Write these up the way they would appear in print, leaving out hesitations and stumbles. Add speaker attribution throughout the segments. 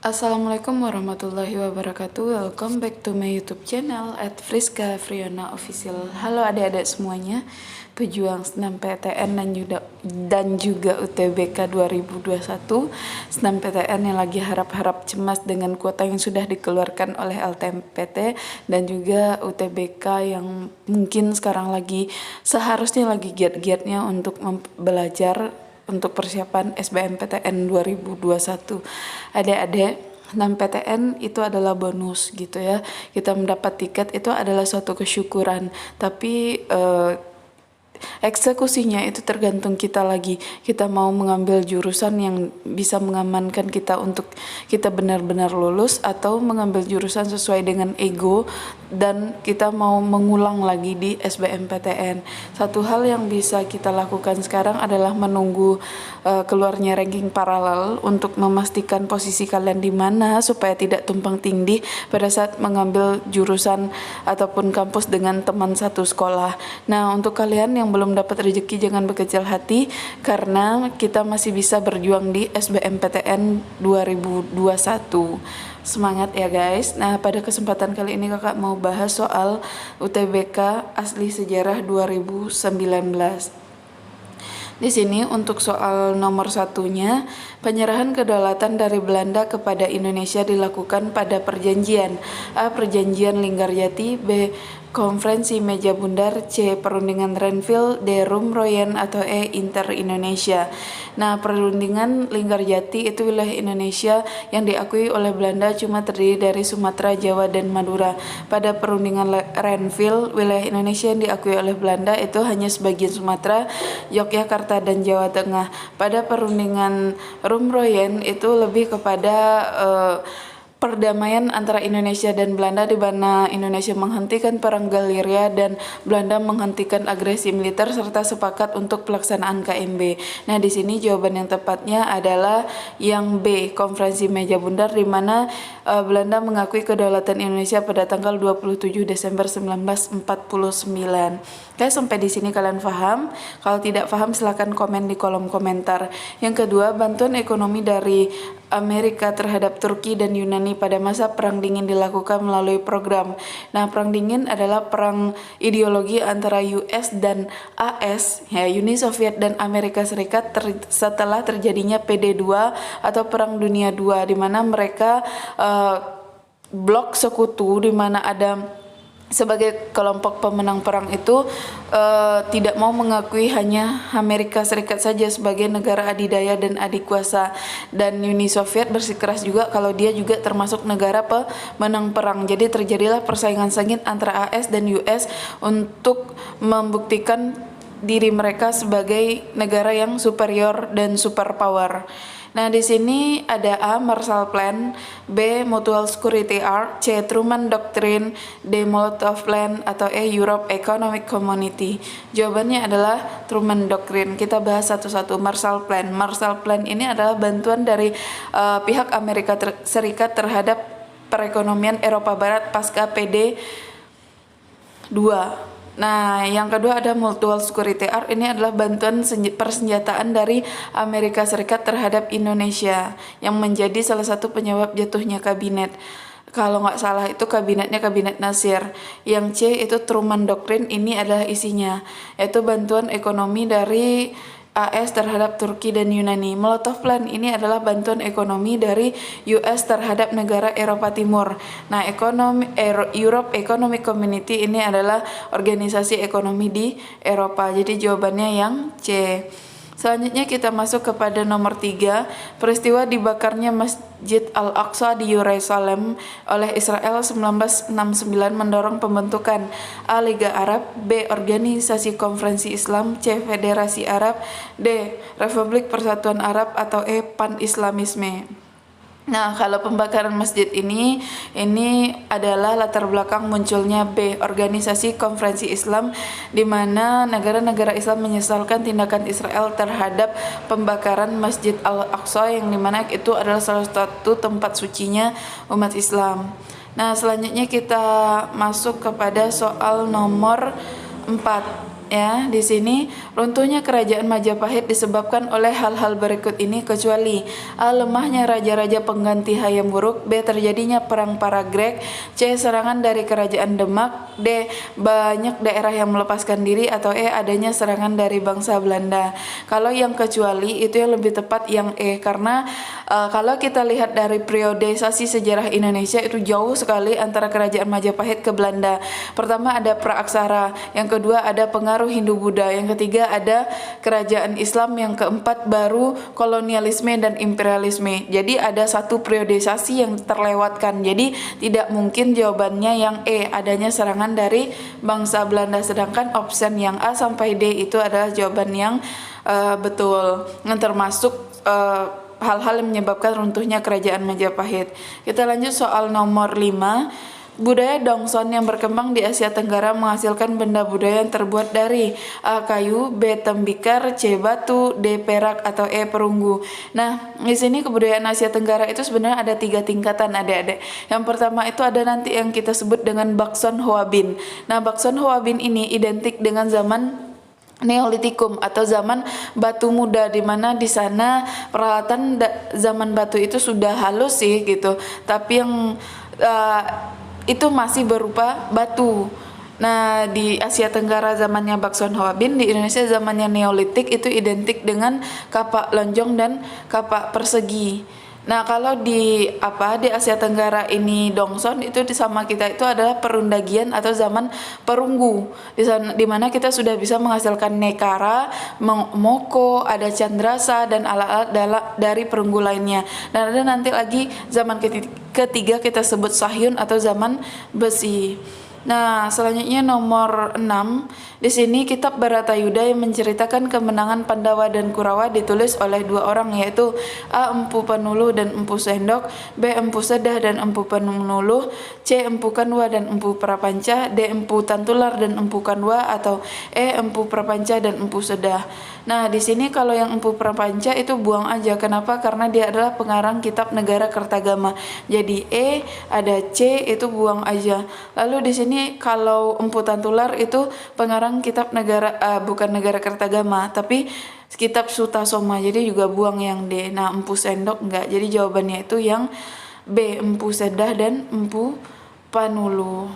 Speaker 1: Assalamualaikum warahmatullahi wabarakatuh. Welcome back to my YouTube channel at Friska Friona Official. Halo adik-adik semuanya, pejuang SNMPTN dan juga UTBK 2021. SNMPTN yang lagi harap-harap cemas dengan kuota yang sudah dikeluarkan oleh LTMPT, dan juga UTBK yang mungkin sekarang seharusnya lagi giat-giatnya untuk belajar untuk persiapan SBMPTN 2021. Adik-adik, 6 PTN itu adalah bonus gitu ya. Kita mendapat tiket itu adalah suatu kesyukuran, tapi eksekusinya itu tergantung kita lagi. Kita mau mengambil jurusan yang bisa mengamankan kita untuk kita benar-benar lulus, atau mengambil jurusan sesuai dengan ego dan kita mau mengulang lagi di SBMPTN. Satu hal yang bisa kita lakukan sekarang adalah menunggu keluarnya ranking paralel untuk memastikan posisi kalian di mana supaya tidak tumpang tindih pada saat mengambil jurusan ataupun kampus dengan teman satu sekolah. Nah, untuk kalian yang belum dapat rezeki jangan berkecil hati, karena kita masih bisa berjuang di SBMPTN 2021. Semangat ya guys. Nah, pada kesempatan kali ini kakak mau bahas soal UTBK Asli Sejarah 2019. Di sini untuk soal nomor satunya, penyerahan kedaulatan dari Belanda kepada Indonesia dilakukan pada perjanjian A. Perjanjian Linggarjati, B. Konferensi Meja Bundar, C. Perundingan Renville, D. Rumroyen, atau E. Inter-Indonesia. Nah, perundingan Linggarjati itu wilayah Indonesia yang diakui oleh Belanda cuma terdiri dari Sumatera, Jawa, dan Madura. Pada perundingan Renville, wilayah Indonesia yang diakui oleh Belanda itu hanya sebagian Sumatera, Yogyakarta, dan Jawa Tengah. Pada perundingan Rumroyen itu lebih kepada perdamaian antara Indonesia dan Belanda, di mana Indonesia menghentikan perang Galiria dan Belanda menghentikan agresi militer serta sepakat untuk pelaksanaan KMB. Nah, di sini jawaban yang tepatnya adalah yang B, Konferensi Meja Bundar, di mana Belanda mengakui kedaulatan Indonesia pada tanggal 27 Desember 1949. Oke, sampai di sini kalian paham? Kalau tidak paham silakan komen di kolom komentar. Yang kedua, bantuan ekonomi dari Amerika terhadap Turki dan Yunani pada masa Perang Dingin dilakukan melalui program. Nah, Perang Dingin adalah perang ideologi antara US dan AS, ya, Uni Soviet dan Amerika Serikat setelah terjadinya PD2 atau Perang Dunia II, di mana mereka blok sekutu, di mana ada sebagai kelompok pemenang perang itu tidak mau mengakui hanya Amerika Serikat saja sebagai negara adidaya dan adik kuasa, dan Uni Soviet bersikeras juga kalau dia juga termasuk negara pemenang perang. Jadi terjadilah persaingan sengit antara AS dan US untuk membuktikan diri mereka sebagai negara yang superior dan superpower. Nah, di sini ada A. Marshall Plan, B. Mutual Security Act, C. Truman Doctrine, D. Molotov Plan, atau E. Europe Economic Community. Jawabannya adalah Truman Doctrine. Kita bahas satu-satu. Marshall Plan. Marshall Plan ini adalah bantuan dari pihak Amerika Serikat terhadap perekonomian Eropa Barat pasca PD 2. Nah, yang kedua ada Mutual Security Act. Ini adalah bantuan persenjataan dari Amerika Serikat terhadap Indonesia yang menjadi salah satu penyebab jatuhnya kabinet. Kalau nggak salah itu kabinetnya Kabinet Nasir. Yang C itu Truman Doctrine. Ini adalah isinya, yaitu bantuan ekonomi dari AS terhadap Turki dan Yunani. Molotov Plan ini adalah bantuan ekonomi dari US terhadap negara Eropa Timur. Nah, Europe Economic Community ini adalah organisasi ekonomi di Eropa. Jadi jawabannya yang C. Selanjutnya kita masuk kepada nomor 3, peristiwa dibakarnya Masjid Al-Aqsa di Yerusalem oleh Israel 1969 mendorong pembentukan A. Liga Arab, B. Organisasi Konferensi Islam, C. Federasi Arab, D. Republik Persatuan Arab, atau E. Pan-Islamisme. Nah, kalau pembakaran masjid ini adalah latar belakang munculnya B, Organisasi Konferensi Islam, di mana negara-negara Islam menyesalkan tindakan Israel terhadap pembakaran Masjid Al-Aqsa, yang dimana itu adalah salah satu tempat sucinya umat Islam. Nah, selanjutnya kita masuk kepada soal nomor 4. ya, di sini runtuhnya kerajaan Majapahit disebabkan oleh hal-hal berikut ini kecuali A. Lemahnya raja-raja pengganti Hayam Wuruk, B. Terjadinya perang para Grek, C. Serangan dari kerajaan Demak, D. Banyak daerah yang melepaskan diri, atau E. Adanya serangan dari bangsa Belanda. Kalau yang kecuali itu yang lebih tepat yang E, karena kalau kita lihat dari periodisasi sejarah Indonesia itu jauh sekali antara kerajaan Majapahit ke Belanda. Pertama ada Praaksara, yang kedua ada pengaruh Hindu-Buddha, yang ketiga ada kerajaan Islam, yang keempat baru kolonialisme dan imperialisme. Jadi ada satu periodisasi yang terlewatkan. Jadi tidak mungkin jawabannya yang E, adanya serangan dari bangsa Belanda. Sedangkan option yang A sampai D itu adalah jawaban yang betul, yang termasuk hal-hal yang menyebabkan runtuhnya kerajaan Majapahit. Kita lanjut soal nomor 5. Budaya Dongson yang berkembang di Asia Tenggara menghasilkan benda budaya yang terbuat dari A. Kayu, B. Tembikar, C. Batu, D. Perak, atau E. Perunggu. Nah, di sini kebudayaan Asia Tenggara itu sebenarnya ada 3 tingkatan, adik-adik. Yang pertama itu ada nanti yang kita sebut dengan Bakson Hoabin. Nah, Bakson Hoabin ini identik dengan zaman Neolitikum atau zaman batu muda, di mana di sana peralatan zaman batu itu sudah halus sih gitu, tapi yang itu masih berupa batu. Nah, di Asia Tenggara zamannya Bakson Hoabin, di Indonesia zamannya Neolitik itu identik dengan kapak lonjong dan kapak persegi. Nah, kalau di Asia Tenggara ini Dongson itu sama kita itu adalah perundagian atau zaman perunggu. Di mana kita sudah bisa menghasilkan nekara, moko, ada candrasa dan alat-alat dari perunggu lainnya. Dan ada nanti lagi zaman ketiga kita sebut Sahyun atau zaman besi. Nah, selanjutnya nomor 6. Di sini kitab Bharatayuda yang menceritakan kemenangan Pandawa dan Kurawa ditulis oleh 2 orang, yaitu A. Empu Panuluh dan Empu Sendok, B. Empu Sedah dan Empu Panuluh, C. Empu Kanwa dan Empu Prapanca, D. Empu Tantular dan Empu Kanwa, atau E. Empu Prapanca dan Empu Sedah. Nah, di sini kalau yang Empu Prapanca itu buang aja. Kenapa? Karena dia adalah pengarang kitab Negara Kertagama. Jadi E, ada C, itu buang aja. Lalu di sini kalau Empu Tantular itu pengarang kitab bukan Negara Kertagama, tapi kitab Sutasoma. Jadi juga buang yang D. Nah, Empu Sendok enggak. Jadi jawabannya itu yang B, Empu Sedah dan Empu Panuluh.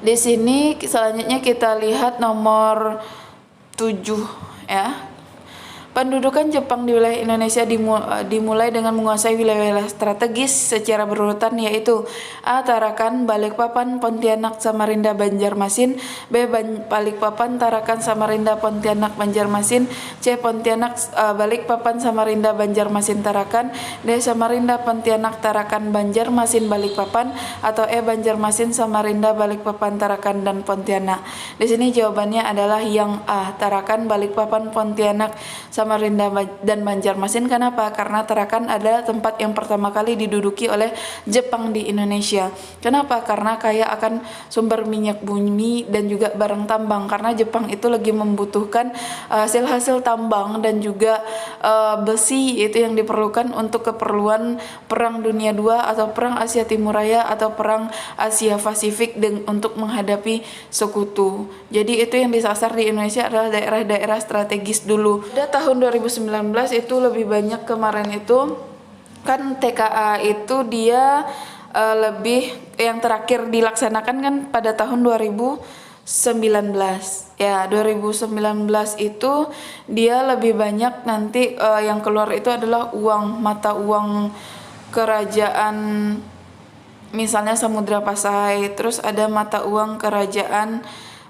Speaker 1: Di sini selanjutnya kita lihat nomor 7 ya. Pendudukan Jepang di wilayah Indonesia dimulai dengan menguasai wilayah-wilayah strategis secara berurutan, yaitu A. Tarakan, Balikpapan, Pontianak, Samarinda, Banjarmasin, B. Balikpapan, Tarakan, Samarinda, Pontianak, Banjarmasin, C. Pontianak, Balikpapan, Samarinda, Banjarmasin, Tarakan, D. Samarinda, Pontianak, Tarakan, Banjarmasin, Balikpapan, atau E. Banjarmasin, Samarinda, Balikpapan, Tarakan, dan Pontianak. Di sini jawabannya adalah yang A. Tarakan, Balikpapan, Pontianak, Samarinda dan Banjarmasin. Kenapa? Karena Tarakan adalah tempat yang pertama kali diduduki oleh Jepang di Indonesia. Kenapa? Karena kaya akan sumber minyak bumi dan juga barang tambang. Karena Jepang itu lagi membutuhkan hasil-hasil tambang dan juga besi, itu yang diperlukan untuk keperluan Perang Dunia II atau Perang Asia Timur Raya atau Perang Asia Pasifik untuk menghadapi sekutu. Jadi itu yang disasar di Indonesia adalah daerah-daerah strategis dulu. Pada tahun 2019 itu lebih banyak, kemarin itu kan TKA itu dia lebih yang terakhir dilaksanakan kan pada tahun 2019 ya. 2019 itu dia lebih banyak nanti yang keluar itu adalah mata uang kerajaan, misalnya Samudra Pasai, terus ada mata uang kerajaan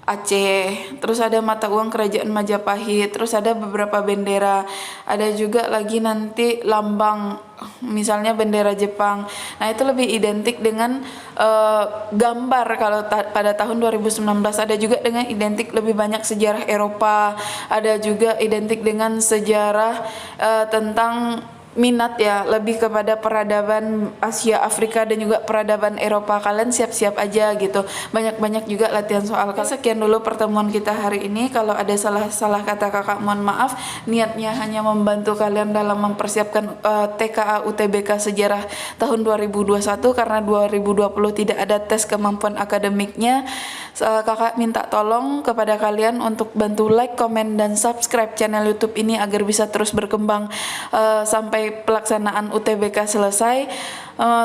Speaker 1: Aceh, terus ada mata uang kerajaan Majapahit, terus ada beberapa bendera, ada juga lagi nanti lambang, misalnya bendera Jepang. Nah, itu lebih identik dengan gambar kalau pada tahun 2019. Ada juga dengan identik lebih banyak sejarah Eropa, ada juga identik dengan sejarah tentang minat ya lebih kepada peradaban Asia, Afrika dan juga peradaban Eropa, kalian siap-siap aja gitu. Banyak-banyak juga latihan soal. Sekian dulu pertemuan kita hari ini. Kalau ada salah-salah kata kakak mohon maaf. Niatnya hanya membantu kalian dalam mempersiapkan TKA UTBK sejarah tahun 2021 karena 2020 tidak ada tes kemampuan akademiknya. Kakak minta tolong kepada kalian untuk bantu like, komen, dan subscribe channel YouTube ini agar bisa terus berkembang sampai pelaksanaan UTBK selesai.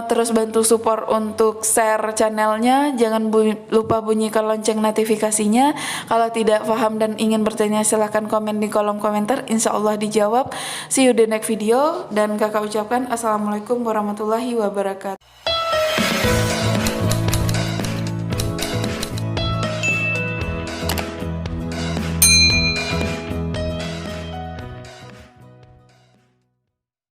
Speaker 1: Terus bantu support untuk share channelnya, jangan lupa bunyikan lonceng notifikasinya. Kalau tidak paham dan ingin bertanya silahkan komen di kolom komentar, insya Allah dijawab. See you the next video, dan kakak ucapkan assalamualaikum warahmatullahi wabarakatuh.